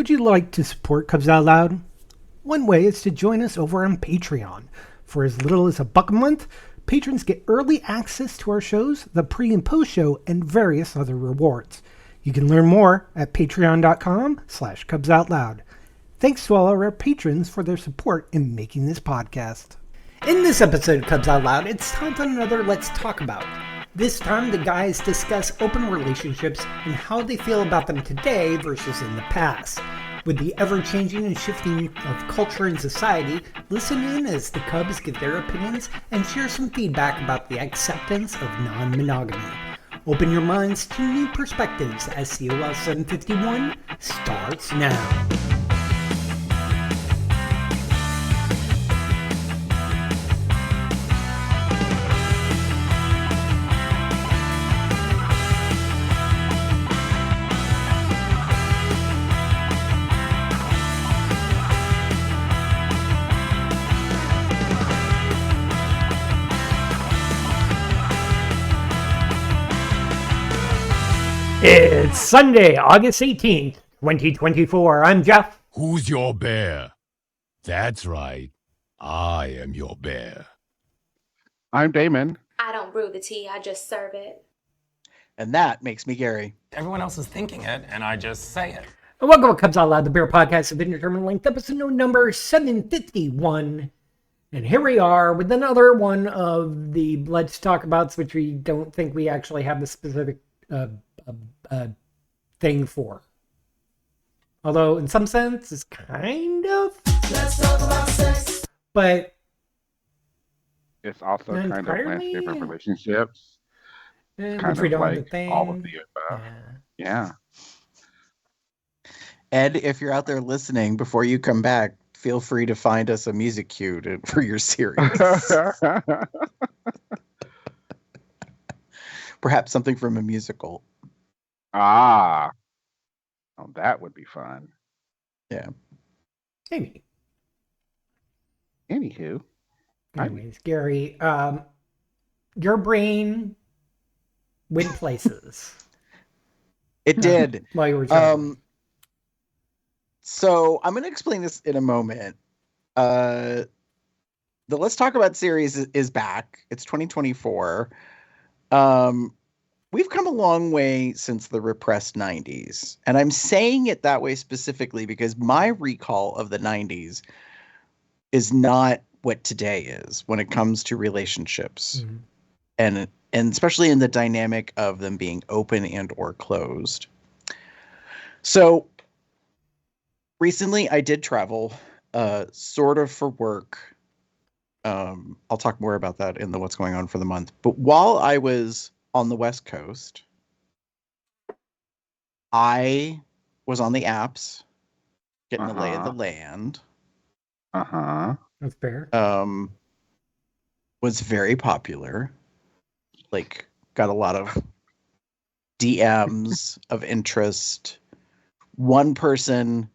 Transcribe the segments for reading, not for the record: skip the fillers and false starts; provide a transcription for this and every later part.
Would you like to support Cubs Out Loud? One way is to join us over on Patreon. For as little as $1 a month, patrons get early access to our shows, the pre- and post-show, and various other rewards. You can learn more at patreon.com/CubsOutLoud. Thanks to all of our patrons for their support in making this podcast. In this episode of Cubs Out Loud, it's time for another Let's Talk About. This time, the guys discuss open relationships and how they feel about them today versus in the past. With the ever-changing and shifting of culture and society, listen in as the Cubs give their opinions and share some feedback about the acceptance of non-monogamy. Open your minds to new perspectives as COL751 starts now. It's Sunday, August 18th, 2024. I'm Jeff. Who's your bear? That's right. I am your bear. I'm Damon. I don't brew the tea, I just serve it. And that makes me Gary. Everyone else is thinking it, and I just say it. And welcome to Cubs Out Loud, the Bear Podcast of Indeterminate Length, episode number 751. And here we are with another one of the Let's Talk Abouts, which we don't think we actually have the specific thing for. Although, in some sense, it's kind of. Let's talk about sex. But It's also kind of entirely. landscape of relationships. Kind Which we of don't have like the thing. all of the above. Yeah. Ed, if you're out there listening, before you come back, feel free to find us a music cue for your series. Perhaps something from a musical. Oh, that would be fun. Yeah. Maybe. Anywho. Anyways, Gary, your brain went places. It did. While you were talking. So I'm going to explain this in a moment. The Let's Talk About series is back. It's 2024. We've come a long way since the repressed 90s. And I'm saying it that way specifically because my recall of the 90s is not what today is when it comes to relationships. Mm-hmm. And especially in the dynamic of them being open and or closed. So recently I did travel, sort of for work. I'll talk more about that in the What's Going On for the Month. But while I was on the West Coast, I was on the apps, getting the lay of the land. That's fair. Was very popular. Like, got a lot of DMs of interest. One person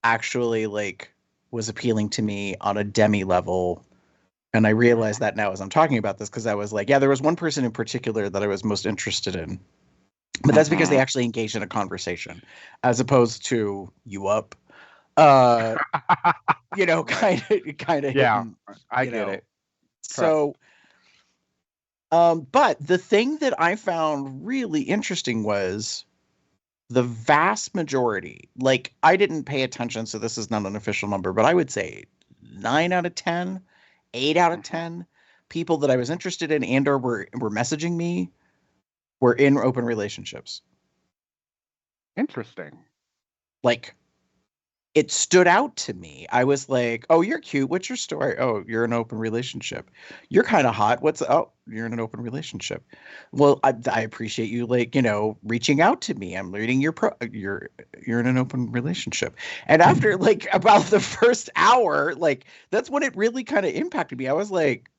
actually, like, was appealing to me on a demi level. And I realize that now as I'm talking about this, because I was like, yeah, there was one person in particular that I was most interested in. But that's because they actually engaged in a conversation, as opposed to you up. Kind of. Yeah, I get it. So, but the thing that I found really interesting was the vast majority, like, I didn't pay attention, so this is not an official number, but I would say 9 out of 10, 8 out of 10 people that I was interested in and or were messaging me were in open relationships. Interesting. Like, it stood out to me. I was like, oh, you're cute. What's your story? Oh, you're in an open relationship. You're kind of hot. You're in an open relationship. Well, I appreciate you, like, reaching out to me. I'm reading you're in an open relationship. And after like about the first hour, like, that's when it really kind of impacted me. I was like,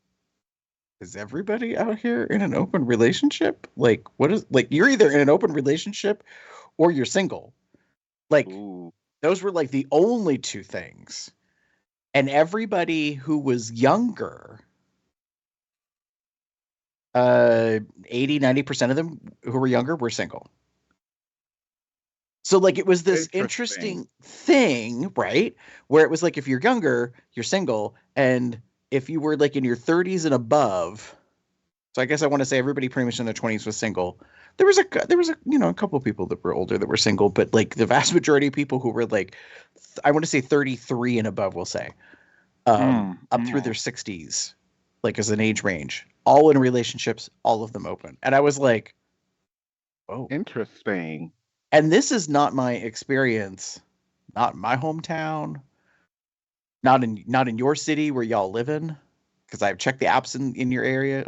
is everybody out here in an open relationship? Like, what is, like, you're either in an open relationship or you're single. Like, ooh. Those were like the only two things. And everybody who was younger, 80, 90% of them who were younger were single. So like it was this Interesting. interesting thing, right? Where it was like if you're younger, you're single, and if you were like in your 30s and above, so I guess I want to say everybody pretty much in their 20s was single. There was a a couple of people that were older that were single, but like the vast majority of people who were like I want to say 33 and above, we'll say, up through their 60s, like as an age range, all in relationships, all of them open. And I was like, oh. Interesting. And this is not my experience, not in my hometown, not in your city where y'all live in, because I've checked the apps in your area.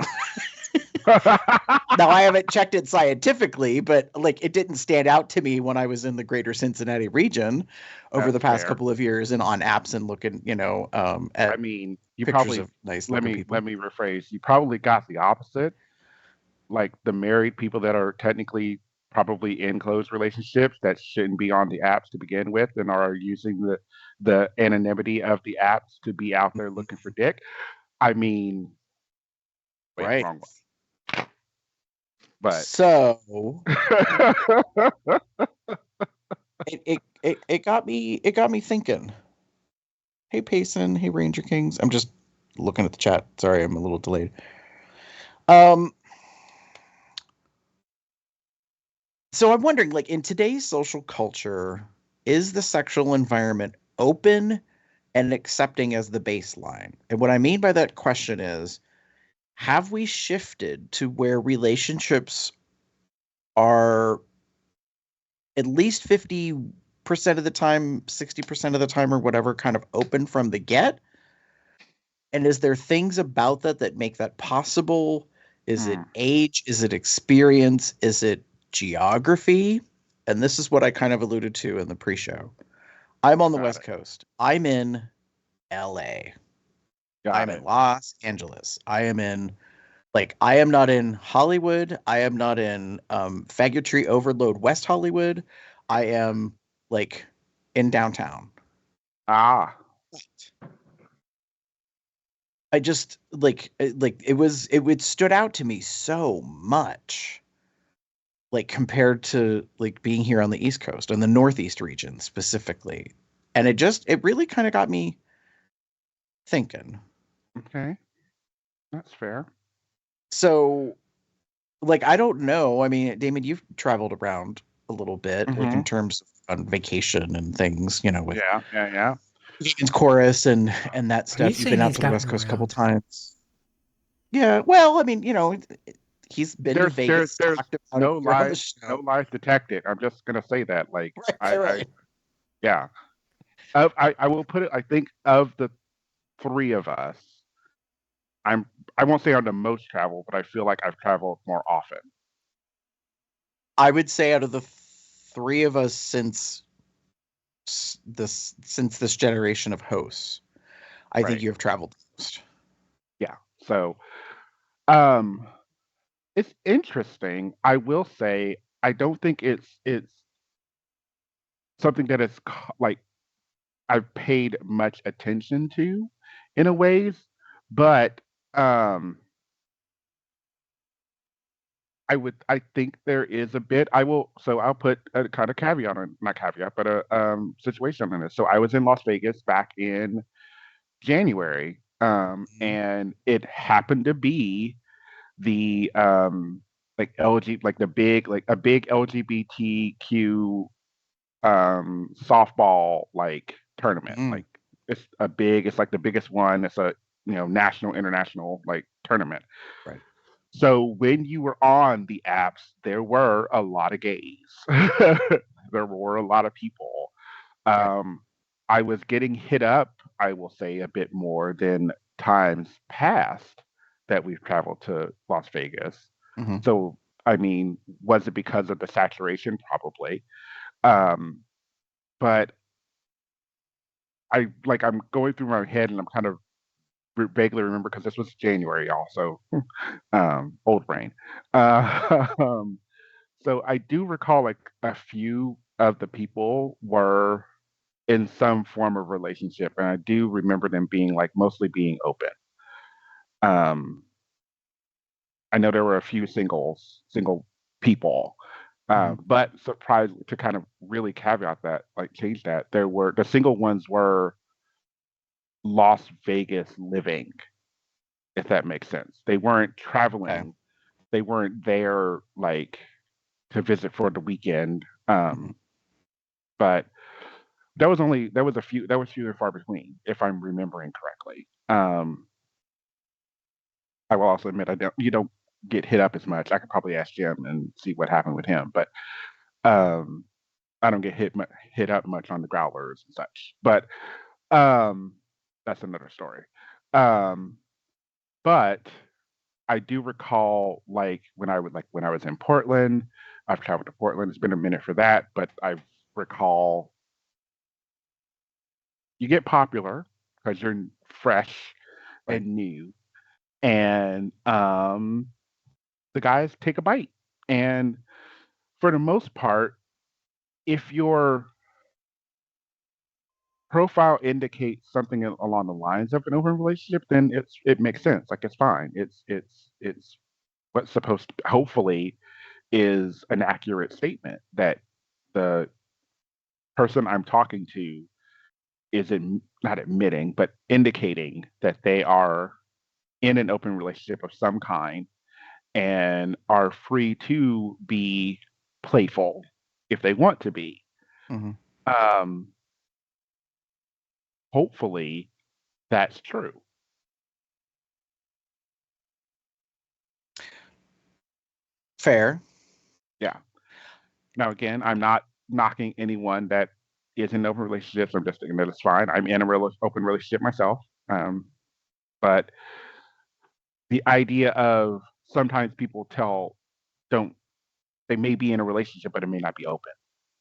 Now I haven't checked it scientifically, but like it didn't stand out to me when I was in the greater Cincinnati region over the That's past fair. couple of years and on apps and looking, at I mean, you pictures probably of nice let looking me people. let me rephrase. You probably got the opposite. Like the married people that are technically probably in closed relationships that shouldn't be on the apps to begin with and are using the anonymity of the apps to be out there looking for dick. I mean, wait, Right. wrong one. But So it got me thinking. Hey Payson, hey Ranger Kings. I'm just looking at the chat. Sorry, I'm a little delayed. So I'm wondering, like in today's social culture, is the sexual environment open and accepting as the baseline? And what I mean by that question is, have we shifted to where relationships are at least 50% of the time, 60% of the time, or whatever, kind of open from the get? And is there things about that make that possible? Is it age? Is it experience? Is it geography? And this is what I kind of alluded to in the pre-show. I'm on the Got West it. Coast. I'm in LA. Got I'm it. in Los Angeles. I am not in Hollywood. I am not in faggotry overload West Hollywood. I am like in downtown. Ah, I just it stood out to me so much, like compared to like being here on the East Coast and the Northeast region specifically. And it really kind of got me thinking. okay. That's fair. So like I don't know. I mean, Damon, you've traveled around a little bit, like in terms of on vacation and things, with Yeah. Vegan's Chorus and that Are you stuff. You've been saying out he's to the West gotten Coast a couple around? times. Yeah, well, I mean, he's been to There's Vegas, talked about it no here on the no show. lies detected. I'm just gonna say that. Like Right, right. yeah. I will put it. I think of the three of us, I'm I won't say I'm the most traveled, but I feel like I've traveled more often. I would say out of the three of us since this generation of hosts, I think Right. you have traveled the most. Yeah. So um it's interesting. I will say I don't think it's something that is like I've paid much attention to in a ways, but um I think there is a bit. I'll put a kind of caveat on, not caveat, but a situation on this. So I was in Las Vegas back in January, Mhm. and it happened to be the like like the big, like a big LGBTQ softball like tournament. Mm, Like it's like the biggest one. It's a national international like tournament. right. So when you were on the apps, there were a lot of gays. There were a lot of people. Right. Um, I was getting hit up, I will say, a bit more than times past that we've traveled to Las Vegas. Hmm. So, I mean, was it because of the saturation? Probably. Um, but I'm going through my head and I'm kind of vaguely remember because this was January also. Old brain. Um, so I do recall like a few of the people were in some form of relationship, and I do remember them being like mostly being open. Um, I know there were a few single people, But surprised to kind of really caveat that, like change that, the single ones were Las Vegas living, if that makes sense. They weren't traveling. They weren't there like to visit for the weekend. But that was few and far between, if I'm remembering correctly. I will also admit you don't get hit up as much. I could probably ask Jim and see what happened with him, but um, I don't get hit up much on the growlers and such. But that's another story. But I do recall like when I was in Portland. I've traveled to Portland. It's been a minute for that, but I recall you get popular because you're fresh and new, and the guys take a bite. And for the most part, if your profile indicates something along the lines of an open relationship, then it makes sense. Like it's fine. It's what's supposed to, hopefully, is an accurate statement that the person I'm talking to is not admitting, but indicating that they are in an open relationship of some kind and are free to be playful if they want to be. Um, hopefully, that's true. Fair. Yeah. Now, again, I'm not knocking anyone that is in open relationships. I'm just thinking that it's fine. I'm in a open relationship myself. But the idea of sometimes people they may be in a relationship, but it may not be open.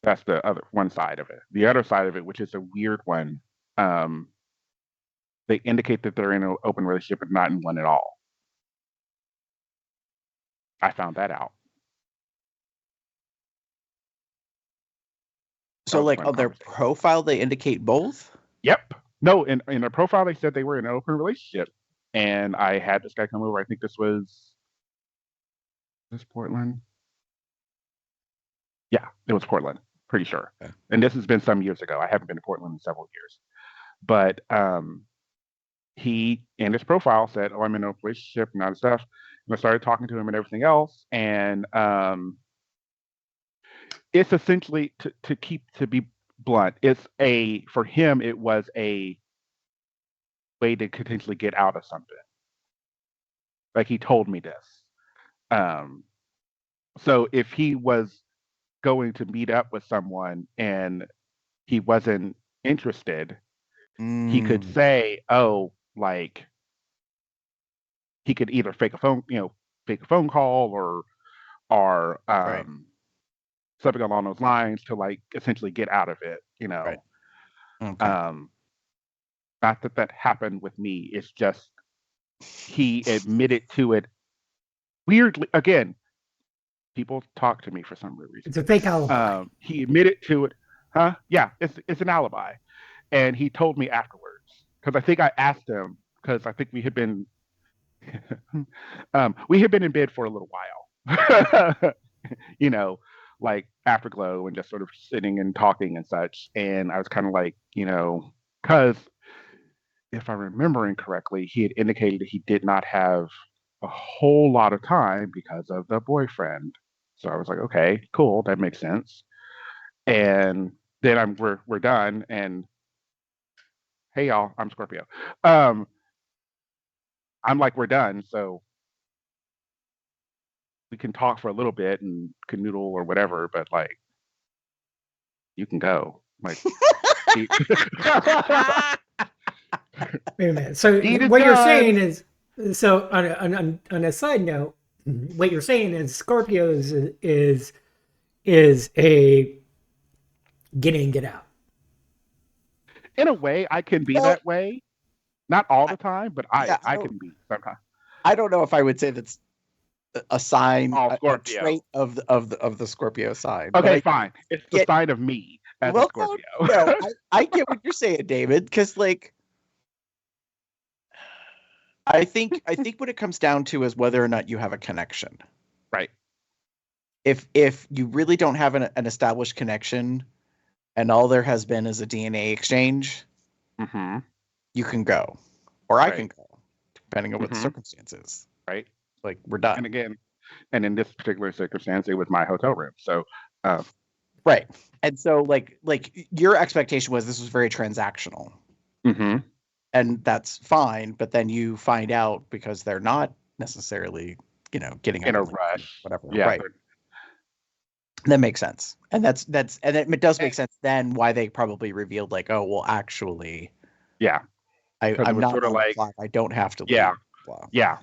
That's the other one side of it. The other side of it, which is a weird one, they indicate that they're in an open relationship, but not in one at all. I found that out. So, like on their profile, they indicate both? Yep. No, in their profile, they said they were in an open relationship. And I had this guy come over. I think this Portland? Yeah, it was Portland. Pretty sure. Okay. And this has been some years ago. I haven't been to Portland in several years. But he, in his profile, said, "Oh, I'm in a relationship and all that stuff." And I started talking to him and everything else. And it's essentially, to be blunt, for him, it was a way to potentially get out of something. Like he told me this. So if he was going to meet up with someone and he wasn't interested, he could say, "Oh, like," he could either fake a phone call or something along those lines to like essentially get out of it, Right. Okay. Not that happened with me. It's just he admitted to it weirdly. Again, people talk to me for some reason. It's a fake alibi. He admitted to it. Huh? Yeah, it's an alibi. And he told me afterwards, because I think I asked him, because I think we had been in bed for a little while, like Afterglow, and just sort of sitting and talking and such. And I was kind of like, because if I'm remembering correctly, he had indicated that he did not have a whole lot of time because of the boyfriend. So I was like, okay, cool, that makes sense. And then we're done, and hey y'all, I'm Scorpio. I'm like, we're done, so we can talk for a little bit and canoodle or whatever, but like, you can go. Like, Wait a minute. So what you're saying is, so on a side note, what you're saying is Scorpios is a get in, get out. In a way, I can be that way. Not all the time, but I can be sometimes. I don't know if I would say that's a sign, a trait of the Scorpio sign. Okay, fine. It's the sign of me as a Scorpio. No, I get what you're saying, David, because like I think what it comes down to is whether or not you have a connection. Right. if you really don't have an established connection and all there has been is a DNA exchange, Mm-hmm. you can go, or I can Right. go, depending on what the Mm-hmm. circumstances. Right. Like, we're done. And again, and in this particular circumstance, it was my hotel room. So, uh, Right. And so like your expectation was this was very transactional, mm-hmm. and that's fine, but then you find out because they're not necessarily, getting In up a and leaving, rush. whatever. Yeah. Right. That makes sense. And and it does make sense then why they probably revealed like, oh, well, actually, Yeah. Because it I'm was not sort of on the like, clock. I don't have to yeah, leave. Blah. yeah,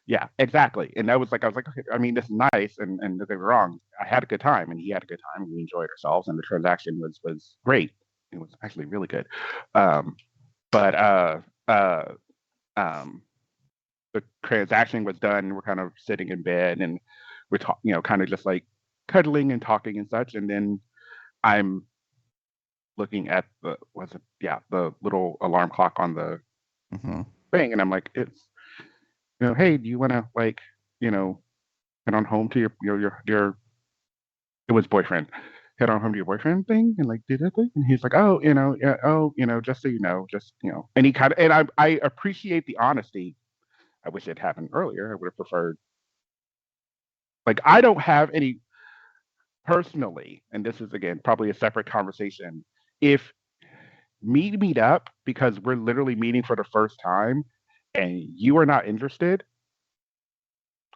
yeah, exactly. And that was like, I was like, okay, I mean, this is nice. And don't get me wrong, I had a good time and he had a good time and we enjoyed ourselves and the transaction was great. It was actually really good. Um, but uh, um, the transaction was done. We're kind of sitting in bed and we're talking, kind of just like cuddling and talking and such. And then I'm looking at the little alarm clock on the Mm-hmm. thing, and I'm like, it's, hey, do you want to like, you know, head on home to your it was boyfriend, head on home to your boyfriend thing, and like do that thing, and he's like, oh, yeah, oh, just so you know, just and he kind of, and I appreciate the honesty. I wish it happened earlier. I would have preferred. Like, I don't have any personally, and this is again probably a separate conversation. If meet up because we're literally meeting for the first time, and you are not interested,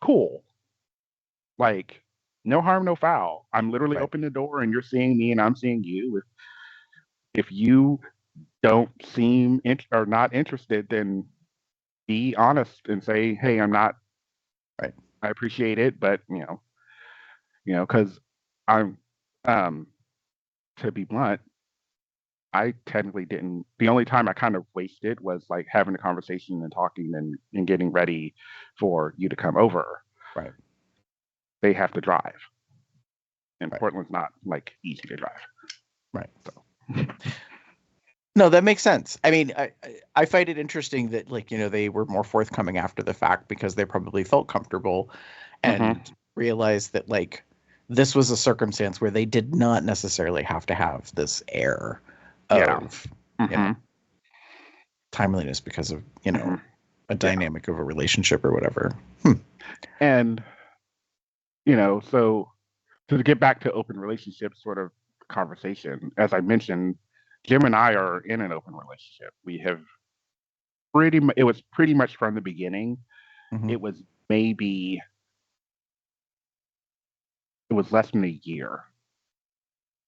cool. Like, no harm, no foul. I'm literally Right. opening the door and you're seeing me and I'm seeing you. If you don't seem or not interested, then be honest and say, hey, I'm not. Right. I appreciate it, but because I'm, um, to be blunt, I technically didn't. The only time I kind of wasted was like having a conversation and talking and getting ready for you to come over. Right. They have to drive, and Right. Portland's not like easy to drive. Right. So. No, that makes sense. I mean, I find it interesting that like, they were more forthcoming after the fact because they probably felt comfortable Hmm. and realized that like this was a circumstance where they did not necessarily have to have this air Yeah. of, Hmm. timeliness because of, Hmm. a Yeah. dynamic of a relationship or whatever. And so to get back to open relationship sort of conversation, as I mentioned, Jim and I are in an open relationship. We have it was pretty much from the beginning. Mm-hmm. It was maybe it was less than a year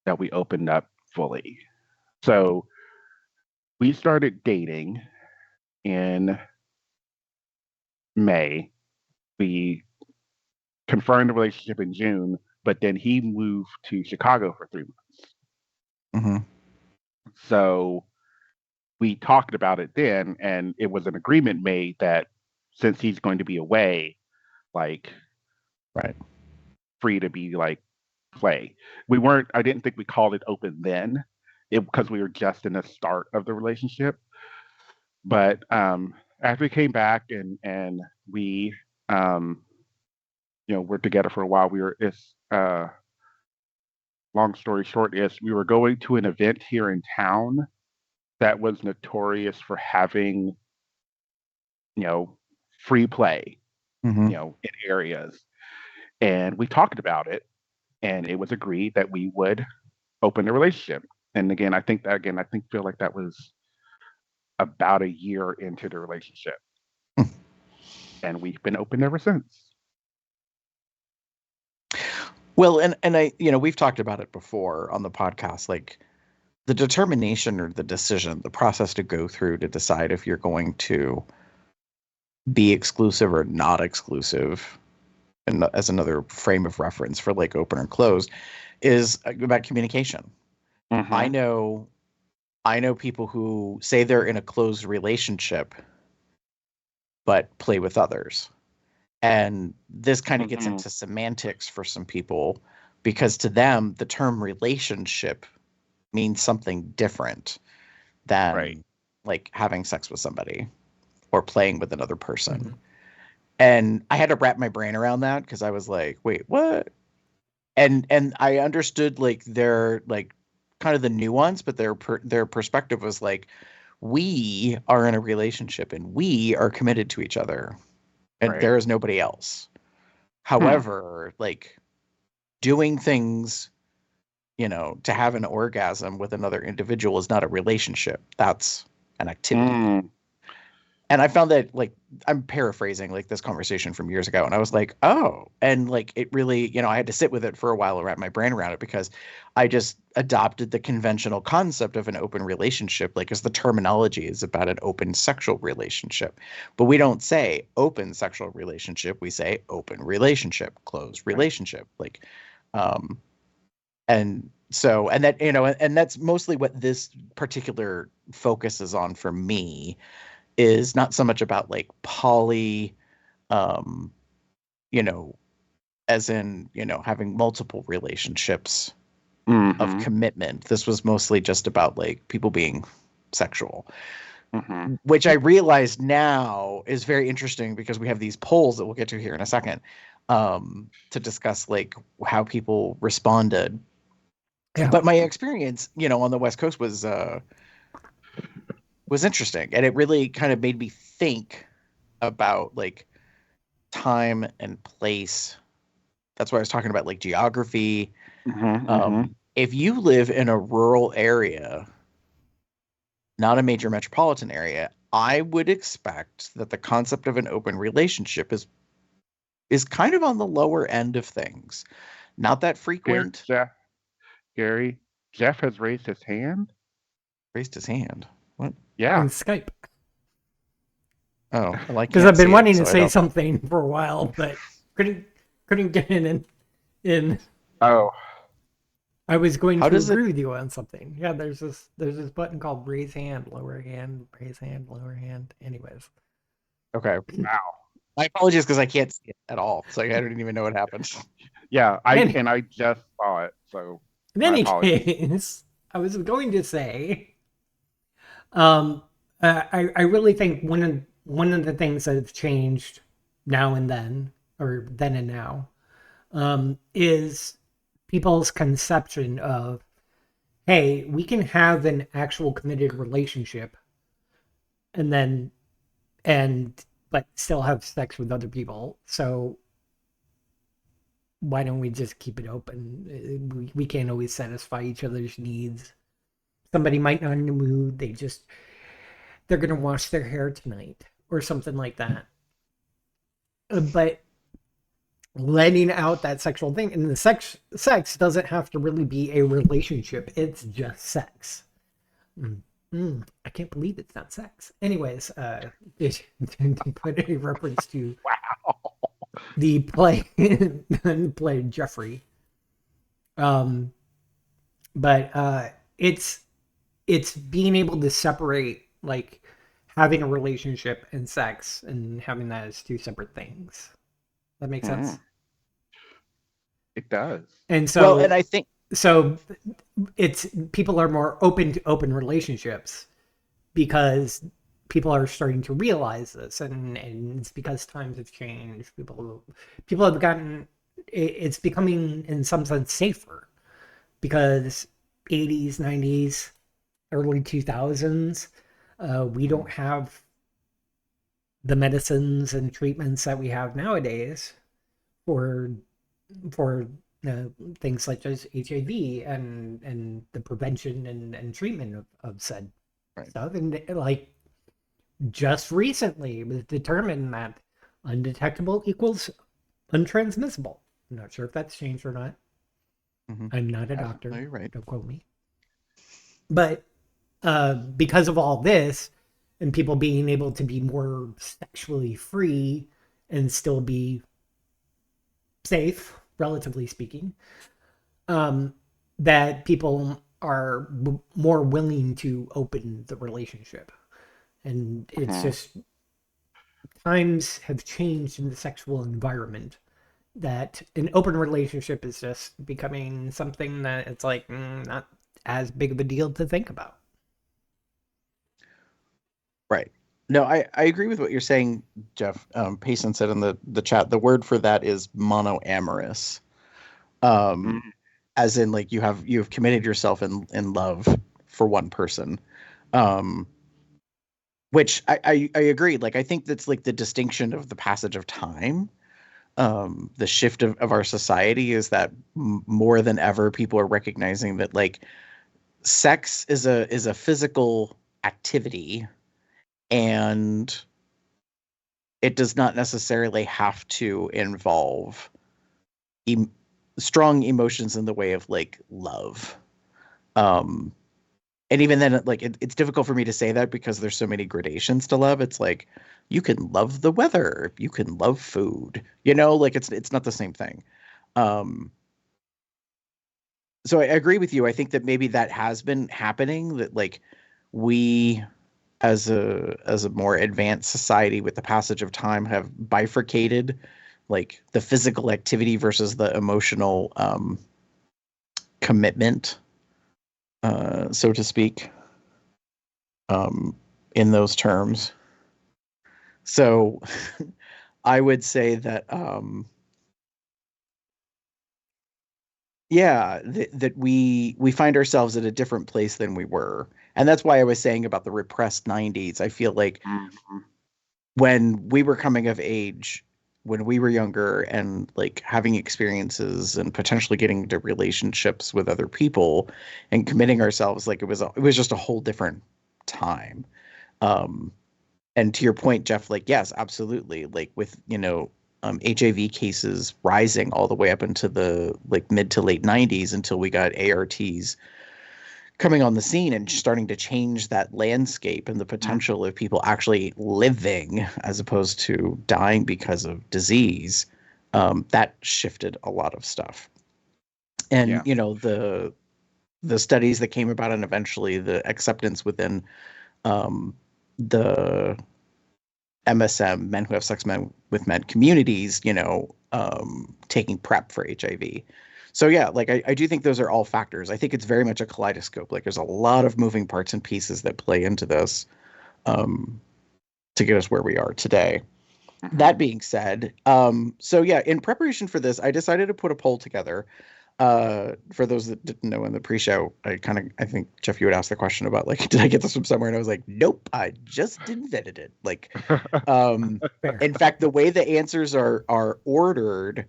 that we opened up fully. So we started dating in May. We confirmed the relationship in June, but then he moved to Chicago for 3 months. Mm-hmm. So we talked about it then, and it was an agreement made that since he's going to be away, like, Right. free to be like play. We weren't. I didn't think we called it open then, because we were just in the start of the relationship. But after we came back and we were together for a while, we were. It's long story short is we were going to an event here in town that was notorious for having you know free play Mm-hmm. in areas, and we talked about it, and it was agreed that we would open the relationship. And again, feel like that was about a year into the relationship, and we've been open ever since. Well, and I, we've talked about it before on the podcast, like the determination or the decision, the process to go through to decide if you're going to be exclusive or not exclusive, and as another frame of reference for like open or closed, is about communication. I Mm-hmm. know people who say they're in a closed relationship but play with others. And this kind of gets Mm-hmm. into semantics for some people because to them the term relationship means something different than Right. like having sex with somebody or playing with another person. Mhm. And I had to wrap my brain around that because I was like, wait, what? and I understood like their like kind of the nuance, but their perspective was like, we are in a relationship and we are committed to each other, and Right. there is nobody else. Hmm. However, like doing things, to have an orgasm with another individual is not a relationship. That's an activity. Mm. And I found that, like, I'm paraphrasing like this conversation from years ago, and I was like, oh, and like it really, I had to sit with it for a while to wrap my brain around it, because I just adopted the conventional concept of an open relationship, like, as the terminology is about an open sexual relationship. But we don't say open sexual relationship, we say open relationship, closed Right. relationship. Like, um, and so, and that, and that's mostly what this particular focus is on for me, is not so much about like poly, um, you know, as in, having multiple relationships of Mm-hmm. commitment. This was mostly just about like people being sexual, Mm-hmm. which I realize now is very interesting, because we have these polls that we'll get to here in a second, to discuss like how people responded. Yeah. But my experience, on the West Coast was interesting, and it really kind of made me think about like time and place. That's why I was talking about like geography. Mm-hmm. Mm-hmm. If you live in a rural area, not a major metropolitan area, I would expect that the concept of an open relationship is kind of on the lower end of things. Not that Gary, frequent. Jeff, Gary, Jeff has raised his hand. Raised his hand. What? Yeah. In Skype. Oh, well, I Because can't I've been see it, wanting to so I say don't. something for a while, but couldn't get in. Oh. I was going How to does it? agree with you on something. Yeah, there's this button called raise hand, lower hand, raise hand, lower hand. Anyways. Okay. Wow. My apologies, because I can't see it at all. So I don't even know what happened. Yeah. In, I just saw it. So in my any apologies. case, I was going to say, um, I really think one of the things that have changed now and then, or then and now, is people's conception of, hey, we can have an actual committed relationship and then and but still have sex with other people. So why don't we just keep it open? We can't always satisfy each other's needs. Somebody might not in the mood. They're gonna wash their hair tonight or something like that. But letting out that sexual thing, and the sex doesn't have to really be a relationship. It's just sex. I can't believe it's not sex. Anyways, to put a reference to the play, the play Jeffrey. Um, but it's being able to separate like having a relationship and sex and having that as two separate things. That makes Mm, sense. it does. And Well, and so I think. so it's people are more open to open relationships because people are starting to realize this, and it's because times have changed. People have gotten, it's becoming in some sense safer because 80s, 90s, early 2000s, we don't have the medicines and treatments that we have nowadays for for uh, things such as HIV and the prevention and treatment of said Right. stuff. And like just recently, it was determined that undetectable equals untransmissible. I'm not sure if that's changed or not. Mm-hmm. I'm not a No, doctor. you're right. Don't quote me. But because of all this, and people being able to be more sexually free and still be safe, relatively speaking, that people are more willing to open the relationship. And it's Mhm. just times have changed in the sexual environment that an open relationship is just becoming something that it's like not as big of a deal to think about. Right. No, I agree with what you're saying, Jeff. Payson said in the chat, the word for that is monoamorous. Um, Mhm. as in like you've committed yourself in love for one person. Um, which I agree. Like I think that's like the distinction of the passage of time. The shift of our society is that more than ever people are recognizing that like sex is a physical activity, and it does not necessarily have to involve em- strong emotions in the way of like love. Um, and even then, like it's difficult for me to say that because there's so many gradations to love. It's like you can love the weather, you can love food, like it's not the same thing. Um, so I agree with you. I think that maybe that has been happening, that like we as a more advanced society with the passage of time have bifurcated like the physical activity versus the emotional commitment, so to speak, um, in those terms. So I would say that yeah, that we find ourselves at a different place than we were. And that's why I was saying about the repressed 90s. I feel like Mhm. when we were coming of age, when we were younger and like having experiences and potentially getting into relationships with other people and committing ourselves, like it was just a whole different time. Um, and to your point, Jeff, like yes, absolutely. Like with HIV cases rising all the way up into the like mid to late 90s until we got ARTs coming on the scene and starting to change that landscape and the Mhm. potential of people actually living as opposed to dying because of disease. That shifted a lot of stuff. And Yeah. the studies that came about and eventually the acceptance within um, the MSM, men who have sex men with men communities, taking PrEP for HIV. So yeah, like I do think those are all factors. I think it's very much a kaleidoscope. Like there's a lot of moving parts and pieces that play into this um, to get us where we are today. Mhm. That being said, so yeah, in preparation for this, I decided to put a poll together. For those that didn't know in the pre-show, I think Jeff, you would ask the question about like, did I get this from somewhere? And I was like, nope, I just invented it. Like, um, Fair. in fact, the way the answers are ordered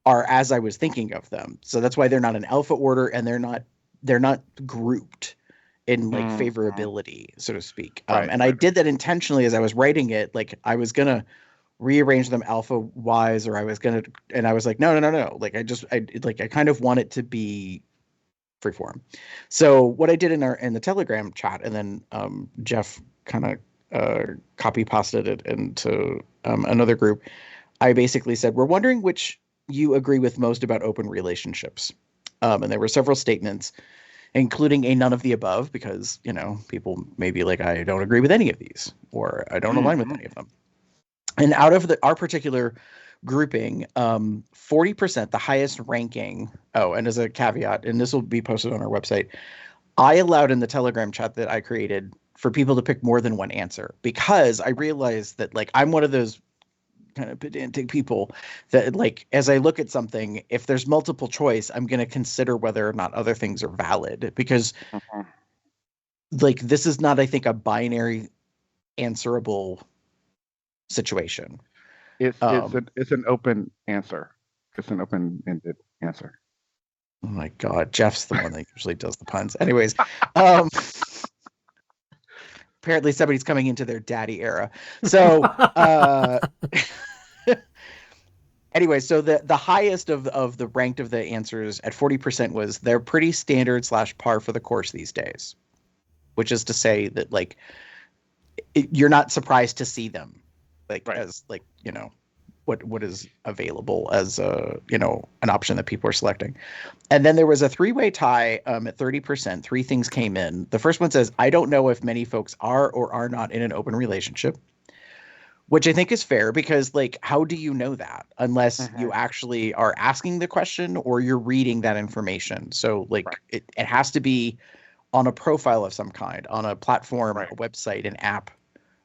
are as I was thinking of them. So that's why they're not in alpha order and they're not grouped in like Mhm. favorability, so to speak. Right, And I right. did that intentionally as I was writing it. Like I was gonna rearrange them alpha wise, or I was gonna, and I was like, no, no, no, no. Like I kind of want it to be freeform. So what I did in the Telegram chat, and then Jeff kind of copy pasted it into another group. I basically said, we're wondering which you agree with most about open relationships. And there were several statements, including a none of the above, because, people may be like, I don't agree with any of these, or I don't align with Mhm. any of them. And out of our particular grouping, 40%, the highest ranking. Oh, and as a caveat, and this will be posted on our website, I allowed in the Telegram chat that I created for people to pick more than one answer because I realized that like I'm one of those kind of pedantic people that like as I look at something, if there's multiple choice, I'm going to consider whether or not other things are valid because Mhm. like this is not, I think, a binary answerable situation. It's an open answer. It's an open-ended answer. Oh my God, Jeff's the one that usually does the puns. Anyways, um, apparently somebody's coming into their daddy era. So, anyway, so the highest of the ranked of the answers at 40% was they're pretty standard slash par for the course these days, which is to say that like you're not surprised to see them like Right. as like what is available as an option that people are selecting. And then there was a three-way tie at 30%. Three things came in. The first one says, I don't know if many folks are or are not in an open relationship, which I think is fair because, like, how do you know that unless you Mhm. actually are asking the question or you're reading that information? So, Right, like, it has to be on a profile of some kind, on a platform, right, a website, an app,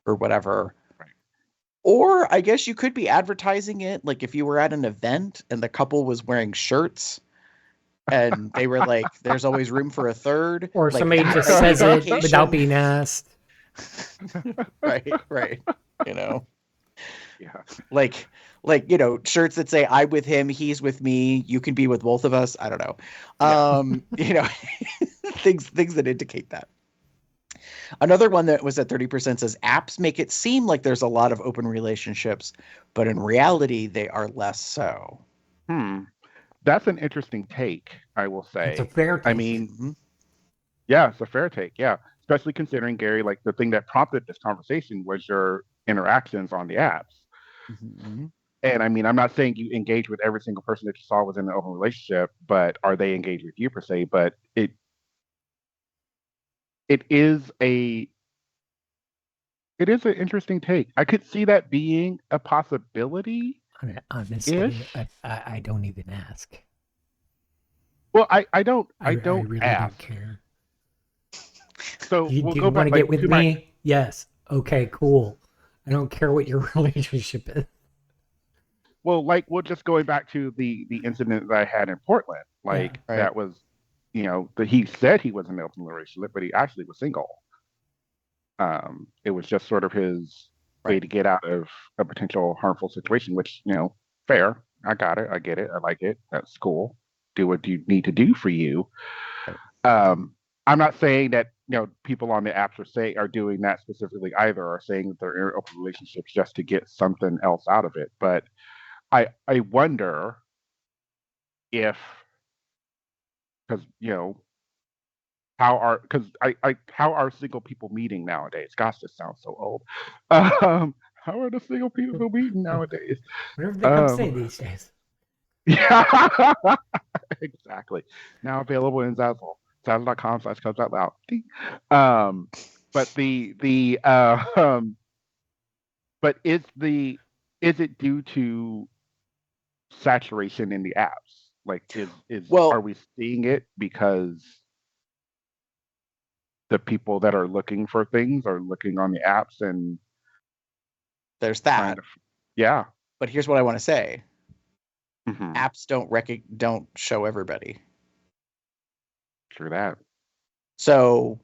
or whatever. right. Or I guess you could be advertising it like if you were at an event and the couple was wearing shirts and they were like, "There's always room for a third." Or Like somebody that just might be says an it without indication. being asked. Right. You know, Yeah. like shirts that say "I'm with him, he's with me, you can be with both of us." I don't know. You know, things that indicate that. Another one that was at 30% says apps make it seem like there's a lot of open relationships, but in reality, they are less so. That's an interesting take, I will It's a say. fair I take. mean, Mhm. yeah, it's a fair take. Yeah, especially considering Gary, like the thing that prompted this conversation was your interactions on the apps. Mhm. And I mean, I'm not saying you engage with every single person that you saw was in an open relationship, but are they engaged with you per se? But it is a it is an interesting take. I could see that being a possibility Honestly, ish. I don't even ask. Well, I don't I really don't ask. care. So Do we'll you go want back to get like with to my me? Yes. Okay, cool. I don't care what your relationship is. well, like we're just going back to the incident that I had in Portland. Yeah. Like Right. that was, that he said he was in an open relationship, but he actually was single. It was just sort of his way Right. to get out of a potential harmful situation, which, fair. I got it. I get it. I like it. That's cool. Do what you need to do for you. Right. I'm not saying that, people on the apps are doing that specifically either, or saying that they're in open relationships just to get something else out of it. But I wonder if, because, how are single people meeting nowadays? Gosh, this sounds so old. How are the single people meeting nadays? Whatever they come say Um, these days. yeah, exactly. Now available in Zazzle. Zazzle.com/comes out loud. Ding. Um, but but is it due to saturation in the apps? Like, are Well, we seeing it because the people that are looking for things are looking on the apps and there's trying that. to, yeah. But here's what I want to say. Hmm. Apps don't show everybody. True that. So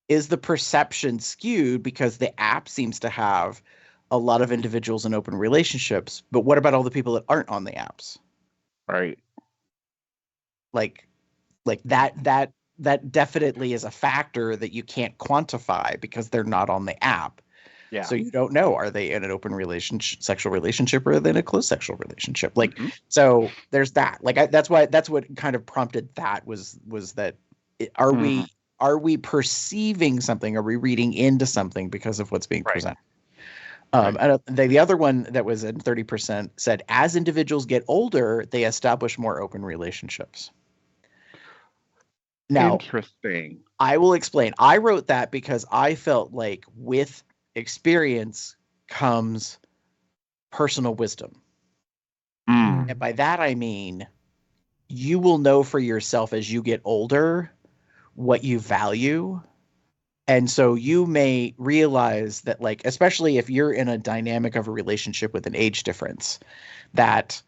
is the perception skewed because the app seems to have a lot of individuals in open relationships, but what about all the people that aren't on the apps? Right. Like that definitely is a factor that you can't quantify because they're not on the app. Yeah. So you don't know, are they in an open relationship, sexual relationship, or are they in a closed sexual relationship? Like, Mhm. so there's that. Like, that's what kind of prompted that was that are Mhm. we perceiving something? Are we reading into something because of what's being Right. presented? Right. And the other one that was at 30% said, as individuals get older, they establish more open relationships. Now, Interesting. I will explain. I wrote that because I felt like with experience comes personal wisdom. Mm. And by that, I mean, you will know for yourself as you get older what you value. And so you may realize that, like, especially if you're in a dynamic of a relationship with an age difference, that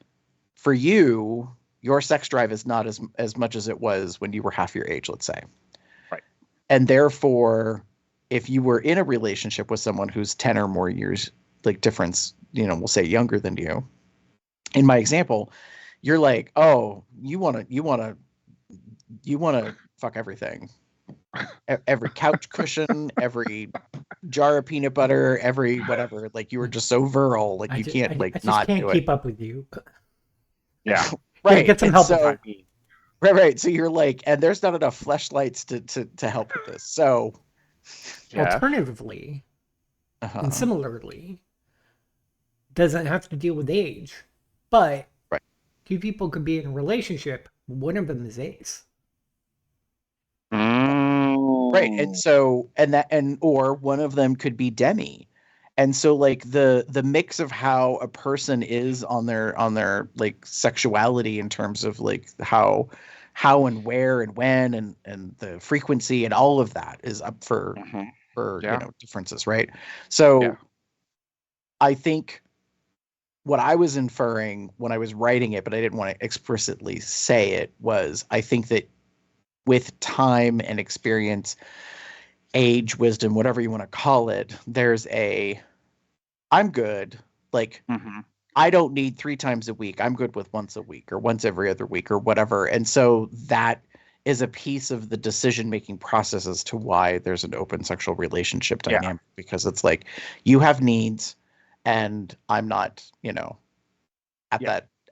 for you, your sex drive is not as much as it was when you were half your age, let's say. Right. And therefore, if you were in a relationship with someone who's 10 or more years, like difference, we'll say younger than you, in my example, you're like, oh, you want to fuck everything. Every couch cushion, every jar of peanut butter, every whatever. Like, you were just so virile, like you can't I like just not can't do it. keep up with you. Yeah. Yeah, Right. get some And help with so I that. mean, right. So you're like, and there's not enough fleshlights to help with this. So Jeff. Alternatively, and uh similarly, doesn't have to deal with age, but right. two people could be in a relationship. One of them is ace. Right. And Mm. so or one of them could be demi. And so, like, the mix of how a person is on their like sexuality in terms of like how and where and when and the frequency and all of that is up for Mhm. for Yeah. differences, right? Yeah. So I think what I was inferring when I was writing it, but I didn't want to explicitly say it, was I think that with time and experience, age, wisdom, whatever you want to call it, there's I'm good. Like, I don't need 3 times a week. I'm good with once a week or once every other week or whatever. And so that is a piece of the decision-making process as to why there's an open sexual relationship dynamic, because it's like you have needs and I'm not,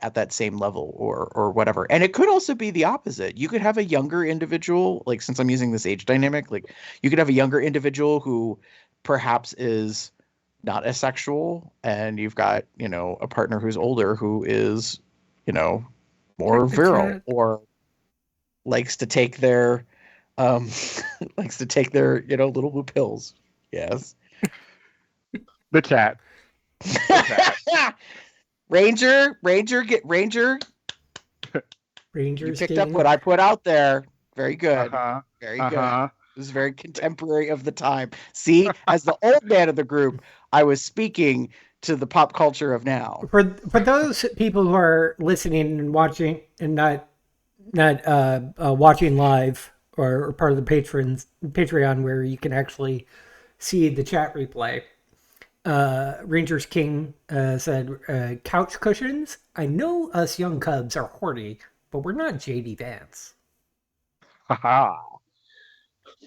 at that same level or whatever. And it could also be the opposite. You could have a younger individual, like, since I'm using this age dynamic, like you could have a younger individual who perhaps is not as sexual, and you've got, a partner who's older who is, more virile or likes to take their little blue pills. Yes. The chat. Ranger. Rangers You picked up what I put out there. Very good. Very good. Uh-huh. It was very contemporary of the time. See, as the old man of the group, I was speaking to the pop culture of now. For those people who are listening and watching and not watching live or part of the Patreon where you can actually see the chat replay. Rangers King said, couch cushions. I know us young cubs are horny, but we're not JD Vance. Haha.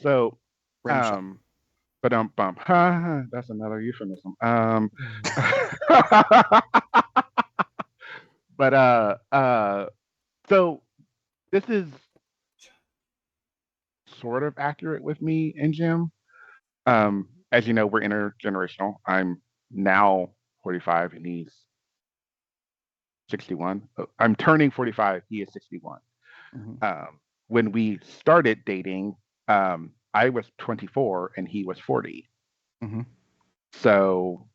So, Rim bump. That's another euphemism. But so this is sort of accurate with me and Jim. As you know, we're intergenerational. I'm now 45 and he's 61. I'm turning 45. He is 61. When we started dating, I was 24 and he was 40. So,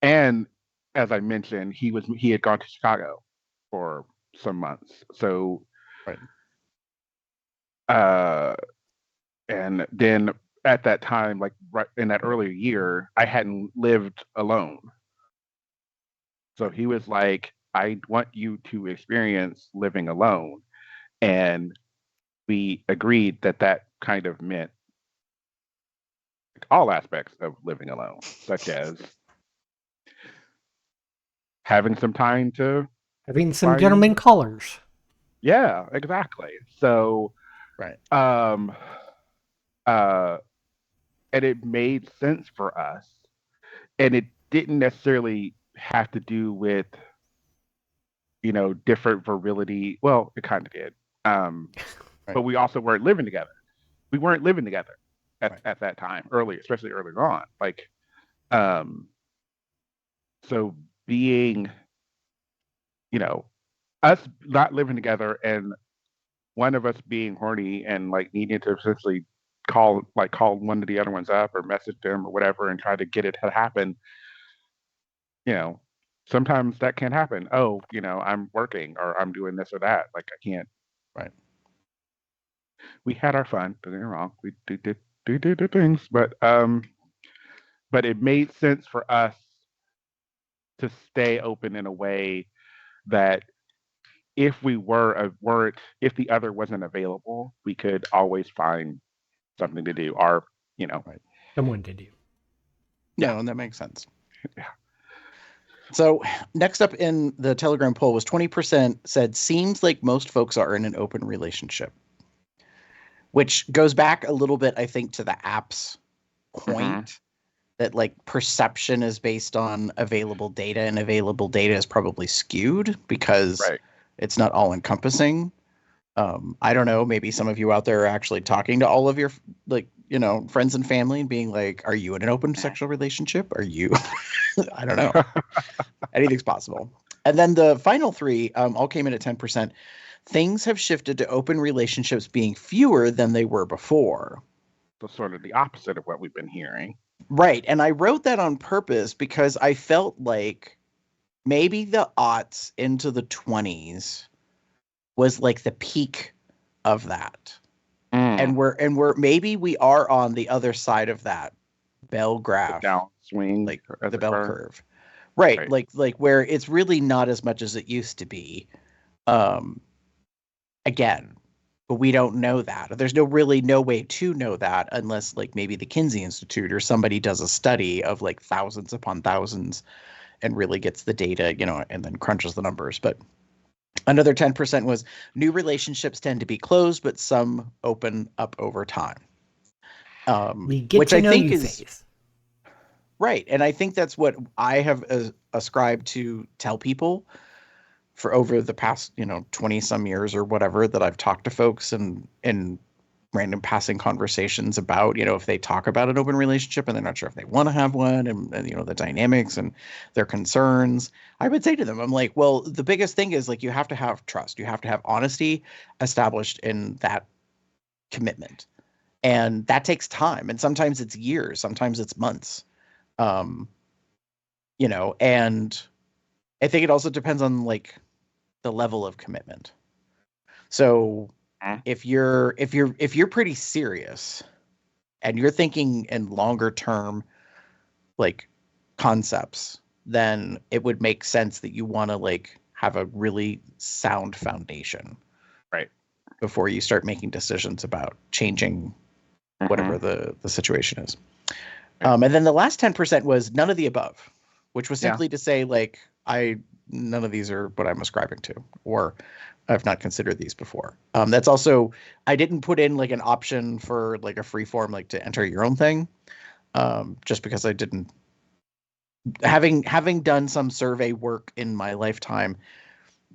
and as I mentioned, he had gone to Chicago for some months. So, and then at that time, like right in that earlier year, I hadn't lived alone. So he was like, I want you to experience living alone. And we agreed that kind of meant all aspects of living alone, such as having some time to having some gentleman callers. Yeah, exactly. So, and it made sense for us, and it didn't necessarily have to do with, different virility. Well, it kind of did. But we also weren't living together. We weren't living together at that time, especially early on. Like, so being, us not living together and one of us being horny and like needing to essentially call one of the other ones up or message them or whatever and try to get it to happen. Sometimes that can't happen. Oh, I'm working or I'm doing this or that. Like I can't. Right. We had our fun. Don't get me wrong. We did things, but it made sense for us to stay open in a way that if if the other wasn't available, we could always find something to do. Or someone to do. No, and that makes sense. Yeah. So next up in the Telegram poll was 20% said seems like most folks are in an open relationship, which goes back a little bit, I think, to the app's point that like perception is based on available data, and available data is probably skewed because it's not all encompassing. I don't know, maybe some of you out there are actually talking to all of your friends and family and being like, are you in an open sexual relationship? Are you? I don't know. Anything's possible. And then the final 3 all came in at 10%. Things have shifted to open relationships being fewer than they were before. So sort of the opposite of what we've been hearing. Right. And I wrote that on purpose because I felt like maybe the aughts into the 20s was like the peak of that. And we're maybe we are on the other side of that bell graph, downswing, like as the it bell were. curve, right? Right. Like where it's really not as much as it used to be. Um, again, but we don't know that. There's really no way to know that unless like maybe the Kinsey Institute or somebody does a study of like thousands upon thousands and really gets the data, and then crunches the numbers. But another 10% was new relationships tend to be closed, but some open up over time. We get Which to I know think you is phase. right. And I think that's what I have ascribed to tell people for over the past, 20 some years or whatever that I've talked to folks and in random passing conversations about, if they talk about an open relationship and they're not sure if they want to have one and the dynamics and their concerns. I would say to them, I'm like, well, the biggest thing is like you have to have trust. You have to have honesty established in that commitment. And that takes time. And sometimes it's years, sometimes it's months. Um, and I think it also depends on like the level of commitment. So if you're pretty serious and you're thinking in longer term like concepts, then it would make sense that you want to like have a really sound foundation, Right. before you start making decisions about changing whatever the situation is. Right. And then the last 10% was none of the above, which was Yeah. simply to say like none of these are what I'm ascribing to, or I've not considered these before. That's also, I didn't put in like an option for like a free form, like to enter your own thing. Just because I didn't, having done some survey work in my lifetime,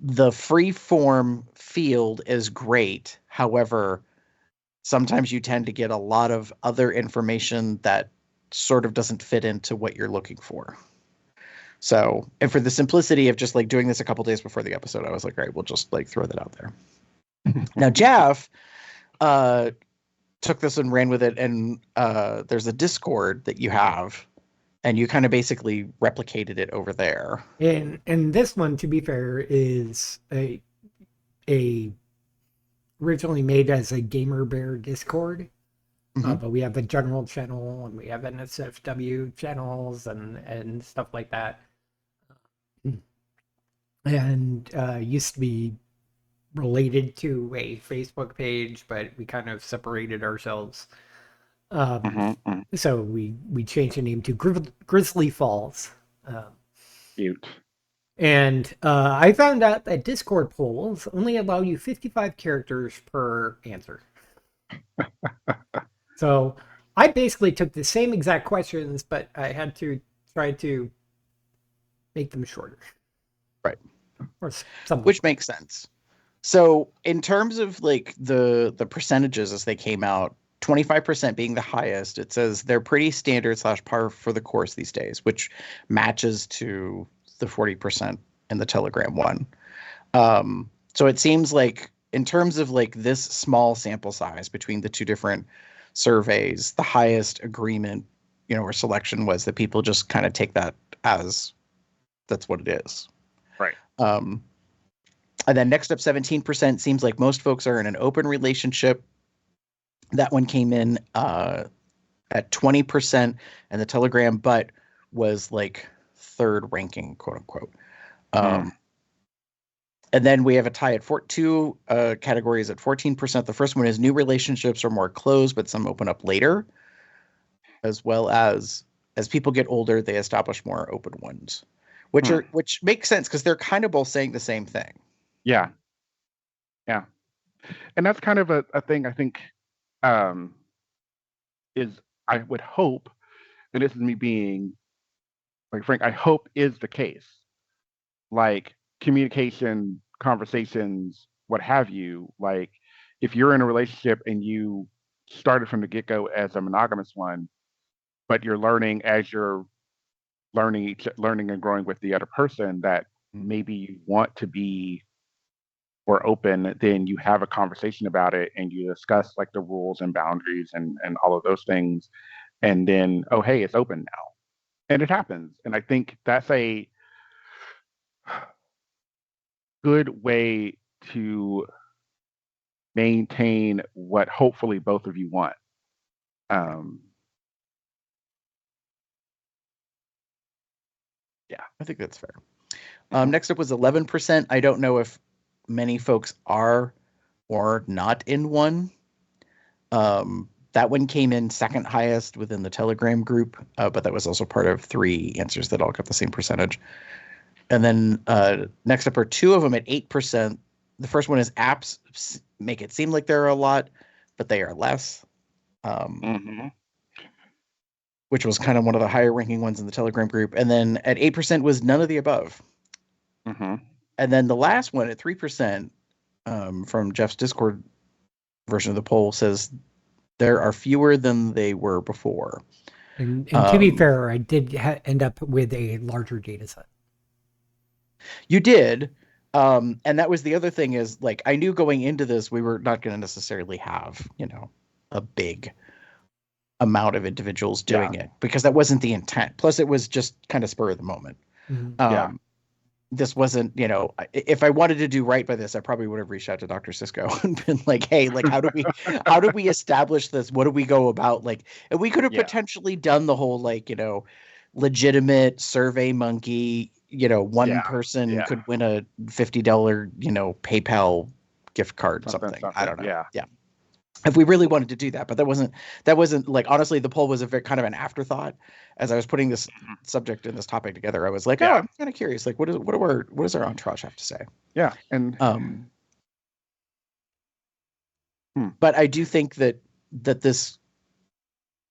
the free form field is great. However, sometimes you tend to get a lot of other information that sort of doesn't fit into what you're looking for. So, and for the simplicity of just like doing this a couple days before the episode, I was like, all right, we'll just like throw that out there. Now, Jeff took this and ran with it, and there's a Discord that you have, and you kind of basically replicated it over there. And this one, to be fair, is a originally made as a Gamer Bear Discord. But we have a general channel and we have NSFW channels and stuff like that. And used to be related to a Facebook page, but we kind of separated ourselves. So we changed the name to Grizzly Falls. Cute. And I found out that Discord polls only allow you 55 characters per answer. So I basically took the same exact questions, but I had to try to make them shorter. Right. Or something. Which makes sense. So in terms of like the percentages as they came out, 25% being the highest, it says they're pretty standard / par for the course these days, which matches to the 40% in the Telegram one. So it seems like in terms of like this small sample size between the two different surveys, the highest agreement, or selection was that people just kind of take that as that's what it is. Right. And then next up, 17% seems like most folks are in an open relationship. That one came in at 20% in the Telegram, but was like third ranking, quote unquote. And then we have a tie at two categories at 14%. The first one is new relationships are more closed, but some open up later, as well as people get older, they establish more open ones, which makes sense because they're kind of both saying the same thing. Yeah. Yeah. And that's kind of a thing I think is, I would hope, and this is me being like frank, I hope is the case. Like communication, conversations, what have you, like if you're in a relationship and you started from the get-go as a monogamous one, but you're learning as you're learning and growing with the other person that maybe you want to be more open, then you have a conversation about it and you discuss like the rules and boundaries and all of those things, and then, oh hey, it's open now, and it happens. And I think that's a good way to maintain what hopefully both of you want. I think that's fair. Mhm. Next up was 11%. I don't know if many folks are or not in one. That one came in second highest within the Telegram group, but that was also part of 3 answers that all got the same percentage. And then next up are 2 of them at 8%. The first one is apps make it seem like there are a lot, but they are less, Mhm. which was kind of one of the higher ranking ones in the Telegram group. And then at 8% was none of the above. Mhm. And then the last one at 3% from Jeff's Discord version of the poll says there are fewer than they were before. And to be fair, I did end up with a larger data set. You did. And that was the other thing is like, I knew going into this, we were not going to necessarily have, a big amount of individuals doing it because that wasn't the intent. Plus it was just kind of spur of the moment. Yeah. This wasn't, if I wanted to do right by this, I probably would have reached out to Dr. Cisco and been like, hey, like, how do we establish this? What do we go about? Like, and we could have Yeah. potentially done the whole, like, legitimate Survey Monkey, one person could win a $50, PayPal gift card, something. I don't know. Yeah. If we really wanted to do that, but that wasn't like, honestly, the poll was a very kind of an afterthought. As I was putting this subject and this topic together, I was like, oh, I'm kind of curious. Like, what does our entourage have to say? Yeah. And but I do think that this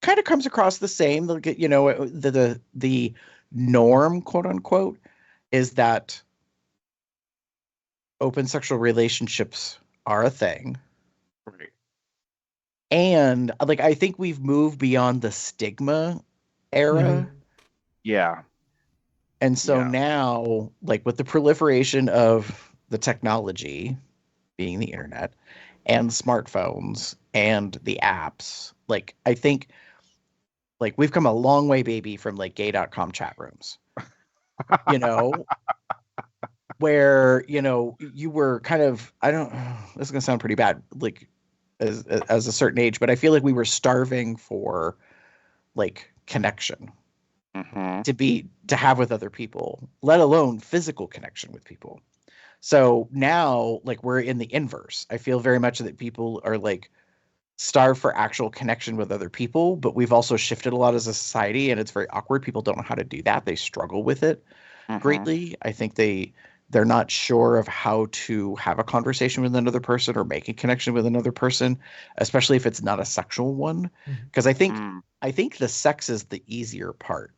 kind of comes across the same. The norm, quote unquote, is that open sexual relationships are a thing. Right. And like, I think we've moved beyond the stigma era. Yeah. And so now, like, with the proliferation of the technology being the internet and smartphones and the apps, like, I think like we've come a long way, baby, from like gay.com chat rooms, where, you were kind of, this is going to sound pretty bad, like as a certain age, but I feel like we were starving for like connection to have with other people, let alone physical connection with people. So now, like, we're in the inverse. I feel very much that people are like starved for actual connection with other people, but we've also shifted a lot as a society, and it's very awkward. People don't know how to do that. They struggle with it greatly. I think they're not sure of how to have a conversation with another person or make a connection with another person, especially if it's not a sexual one. Because I think the sex is the easier part,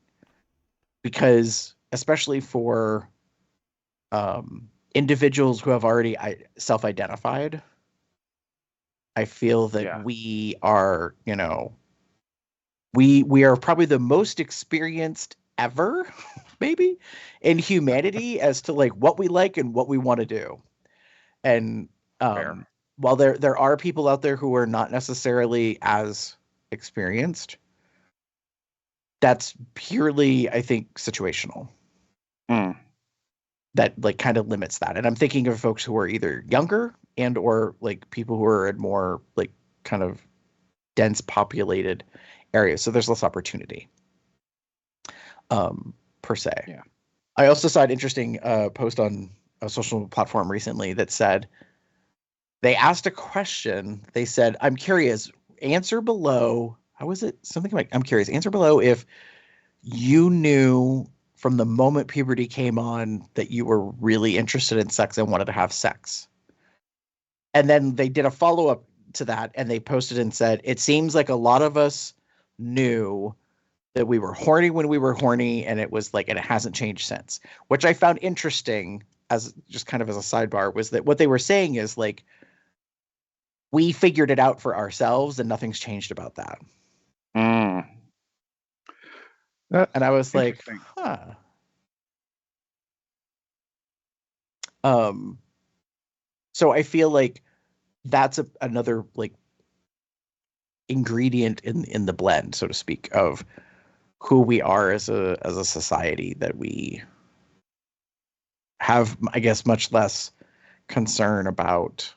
because especially for individuals who have already self-identified, I feel that we are, we are probably the most experienced ever, maybe, in humanity as to like what we like and what we want to do. And while there are people out there who are not necessarily as experienced, that's purely, I think, situational. That like kind of limits that. And I'm thinking of folks who are either younger and or like people who are in more like kind of dense populated areas. So there's less opportunity per se. Yeah. I also saw an interesting post on a social platform recently that said, they asked a question. They said, I'm curious, answer below. How was it? Something like, I'm curious, answer below if you knew from the moment puberty came on that you were really interested in sex and wanted to have sex. And then they did a follow-up to that, and they posted and said, it seems like a lot of us knew that we were horny when we were horny, and it was like, and it hasn't changed since, which I found interesting as just kind of as a sidebar, was that what they were saying is like, we figured it out for ourselves and nothing's changed about that. And I was like, huh. So I feel like that's another like ingredient in the blend, so to speak, of who we are as a society, that we have, I guess, much less concern about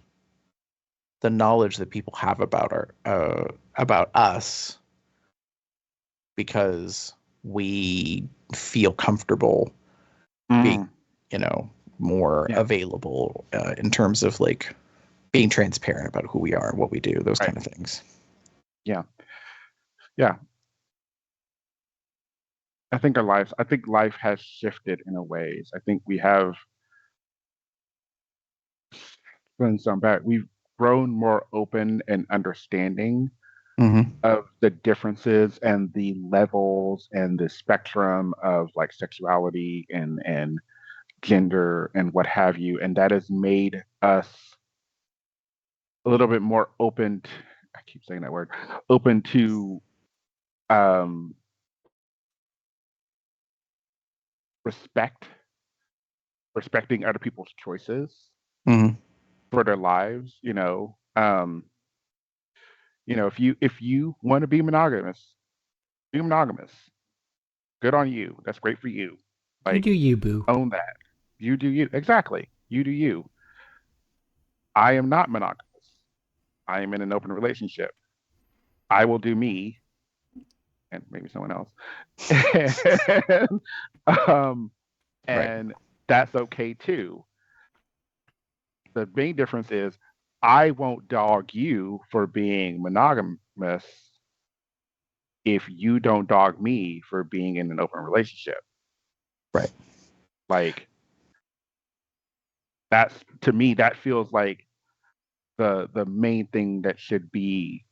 the knowledge that people have about us, because we feel comfortable being, more Yeah. available in terms of like being transparent about who we are and what we do, those Right. kind of things. Yeah. I think life has shifted in a ways. I think we have done some back. We've grown more open and understanding Mm-hmm. of the differences and the levels and the spectrum of like sexuality and gender and what have you, and that has made us a little bit more open. I keep saying that word, open to um, respecting other people's choices Mm-hmm. for their lives. If you want to be monogamous, be monogamous. Good on you. That's great for you. You Like, do you, boo. own that. You do you. Exactly. You do you. I am not monogamous. I am in an open relationship. I will do me and maybe someone else. and, um, Right. and that's okay too. The main difference is I won't dog you for being monogamous if you don't dog me for being in an open relationship. Right. Like, that's, to me, that feels like the main thing that should be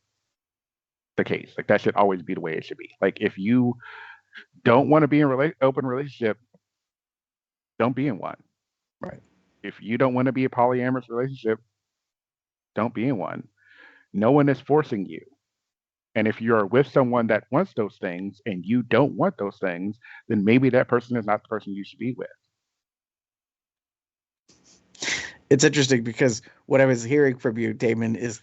the case. Like, that should always be the way it should be. Like, if you don't want to be in open relationship, don't be in one. Right. If you don't want to be a polyamorous relationship, don't be in one. No one is forcing you. And if you're with someone that wants those things and you don't want those things, then maybe that person is not the person you should be with. It's interesting because what I was hearing from you, Damon, is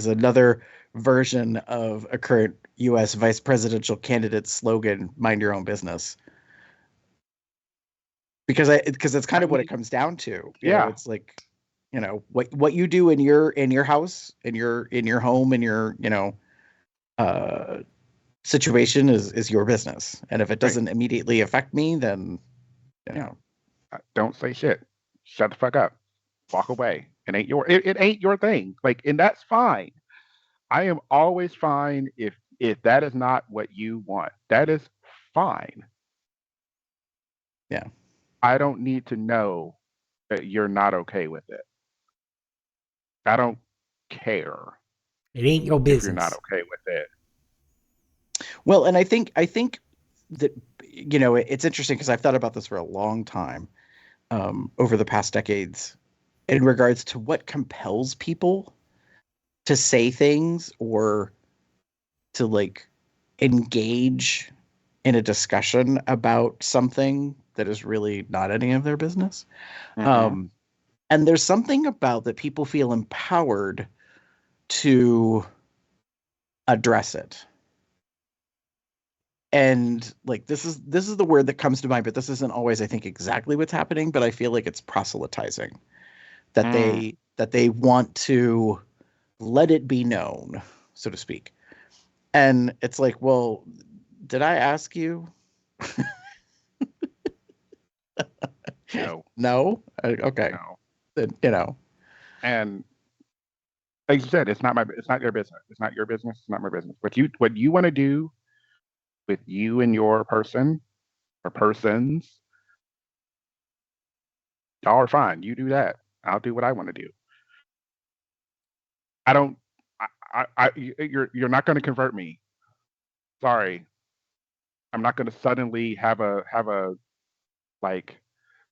another version of a current U.S. vice presidential candidate's slogan, "Mind your own business." Because it's kind of what it comes down to. It's like, what you do in your house, in your home, in your situation is your business, and if it doesn't immediately affect me, then don't say shit. Shut the fuck up. Walk away. It ain't your thing. Like, and that's fine. I am always fine if that is not what you want. That is fine. Yeah. I don't need to know that you're not okay with it. I don't care It ain't your if business. you're not okay with it. Well, and I think that it's interesting because I've thought about this for a long time over the past decades in regards to what compels people to say things or to like engage in a discussion about something that is really not any of their business. Mhm. And there's something about that people feel empowered to address it. And like this is the word that comes to mind, but this isn't always, I think, exactly what's happening, but I feel like it's proselytizing. That they want to let it be known, so to speak. And it's like, well, did I ask you? No. No? Okay. No. Then, And like you said, it's not your business. It's not your business. It's not my business. What you want to do with you and your person or persons, y'all are fine. You do that. I'll do what I want to do. I don't. You're not going to convert me. Sorry, I'm not going to suddenly have a like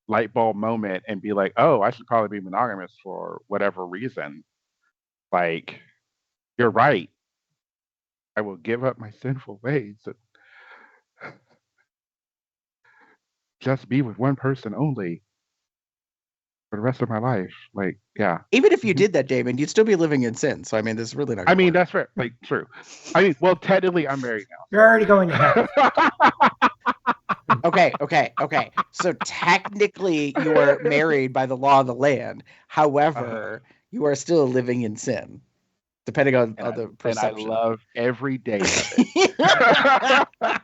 light bulb moment and be like, oh, I should probably be monogamous for whatever reason. Like, you're right. I will give up my sinful ways and just be with one person only for the rest of my life. Like, yeah. even if you did that, Damon, you'd still be living in sin. So I mean, this is really not. I mean, that's fair. Like, true. I mean, well, technically, I'm married now. You're already going to hell. Okay. So technically, you are married by the law of the land. However, you are still living in sin, depending on the perception. And I love every day of it.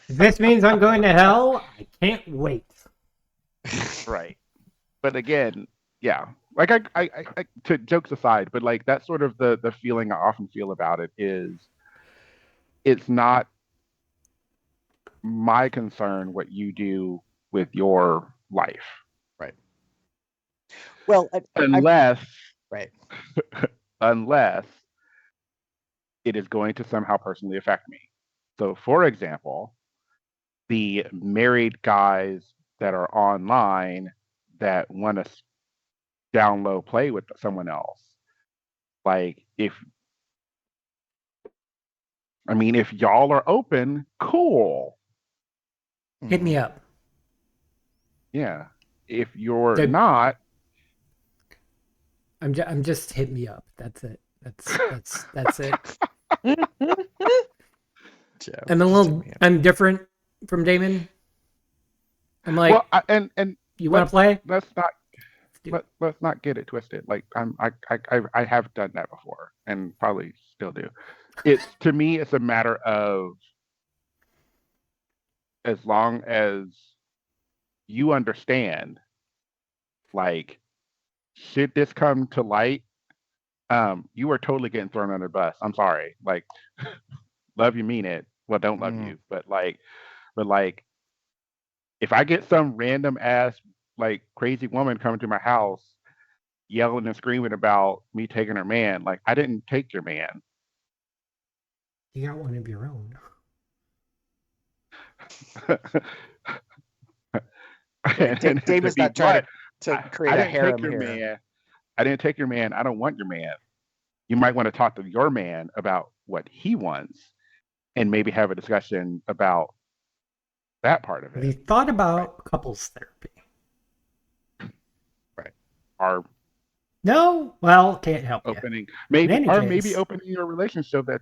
If this means I'm going to hell, I Can't wait. Right. But again, yeah. Like I to jokes aside, but like that's sort of the feeling I often feel about it is it's not my concern what you do with your life. Right. Well, Unless right. unless it is going to somehow personally affect me. So for example, the married guys that are online that want to down low play with someone else. Like if y'all are open, cool. Hit me up. Yeah. If you're Dude. not, I'm just hit me up. That's it. That's it. Joe, I'm different from Damon. I'm like, well, and you want to play? Let's not get it twisted. Like I have done that before and probably still do. To me, it's a matter of as long as you understand, like, should this come to light, you are totally getting thrown under the bus. I'm sorry. Like, love you, mean it. Well, don't love you, but if I get some random ass like crazy woman coming to my house yelling and screaming about me taking her man, like I didn't take your man. You got one of your own. David's not trying to create a harem here. Man. I didn't take your man. I don't want your man. You might want to talk to your man about what he wants and maybe have a discussion about that part of it. Have you thought about couples therapy? Right. No? Well, can't help opening, you. Maybe opening your relationship that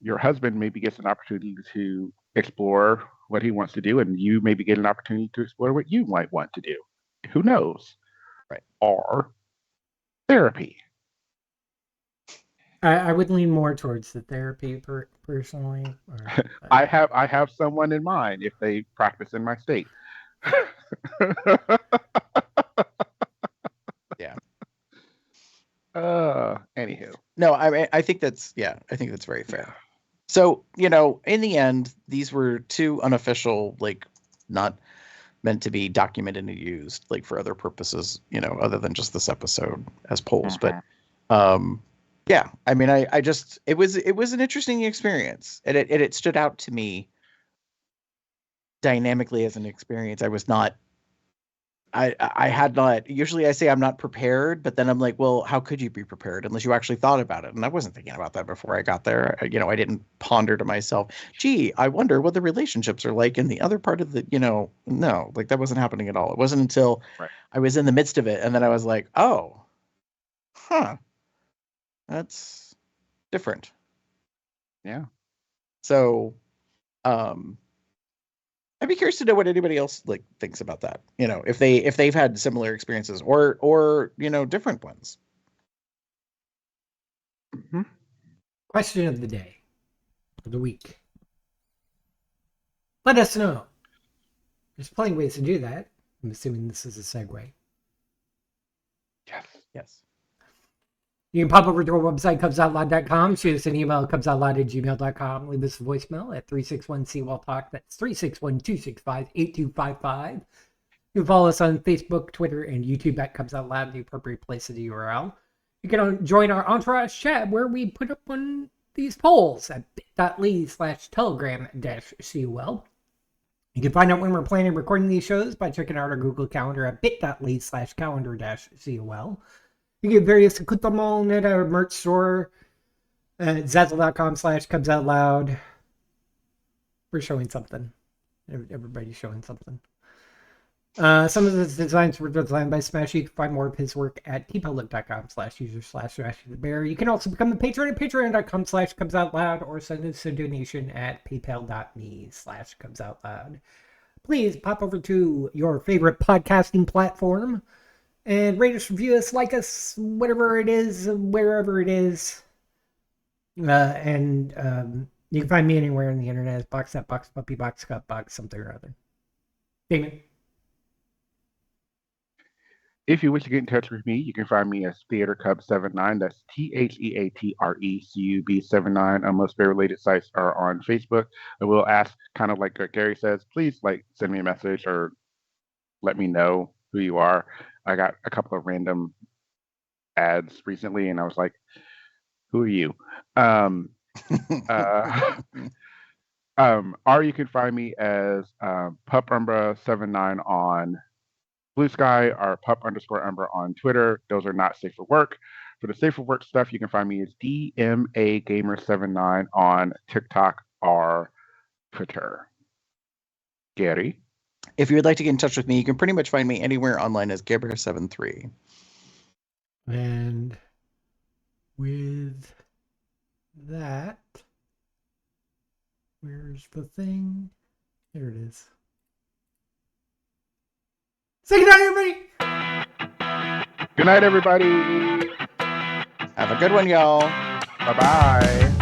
your husband maybe gets an opportunity to explore what he wants to do, and you maybe get an opportunity to explore what you might want to do. Who knows? Right. Or therapy. I would lean more towards the therapy personally. I have someone in mind if they practice in my state. Yeah. Anywho. No, I think that's very fair. So, in the end, these were two unofficial, like, not meant to be documented and used, like, for other purposes, other than just this episode as polls. But, yeah, I mean, I just, it was an interesting experience, and it stood out to me dynamically as an experience. I had not, usually I say I'm not prepared, but then I'm like, well, how could you be prepared unless you actually thought about it? And I wasn't thinking about that before I got there. I didn't ponder to myself, gee, I wonder what the relationships are like in the other part of the, no, like that wasn't happening at all. It wasn't until I was in the midst of it. And then I was like, oh, that's different. Yeah. So, I'd be curious to know what anybody else like thinks about that. If they've had similar experiences or different ones. Mm-hmm. Question of the day, of the week. Let us know. There's plenty of ways to do that. I'm assuming this is a segue. Yes. You can pop over to our website, cubsoutloud.com, shoot us an email at cubsoutloud@gmail.com, leave us a voicemail at 361-CWALL-TALK. That's 361-265-8255. You can follow us on Facebook, Twitter, and YouTube at Cubs Out Loud, the appropriate place of the URL. You can join our Entourage chat where we put up one these polls at bit.ly/telegram-col. You can find out when we're planning and recording these shows by checking out our Google Calendar at bit.ly/calendar-col. You get various accoutrements at our merch store at zazzle.com/cubsoutloud. We're showing something. Everybody's showing something. Some of the designs were designed by Smash. You can find more of his work at tpublic.com/user/RashyTheBear. You can also become a patron at patreon.com/cubsoutloud or send us a donation at paypal.me/cubsoutloud. Please pop over to your favorite podcasting platform and rate us, review us, like us, whatever it is, wherever it is. And You can find me anywhere on the internet. Box that box, puppy box, cut box, something or other. Damon. If you wish to get in touch with me, you can find me as Theater Cub 79. That's TheaterCub79. Most related sites are on Facebook. I will ask, kind of like what Gary says, please like send me a message or let me know who you are. I got a couple of random ads recently, and I was like, "Who are you?" Uh, or you can find me as Pup Umbra 79 on Blue Sky or pup_Umbra on Twitter. Those are not safe for work. For the safe for work stuff, you can find me as DMA Gamer 79 on TikTok or Twitter. Gary. If you would like to get in touch with me, you can pretty much find me anywhere online as Gabriel73. And with that, where's the thing? There it is. Say goodnight, everybody. Good night, everybody. Have a good one, y'all. Bye bye.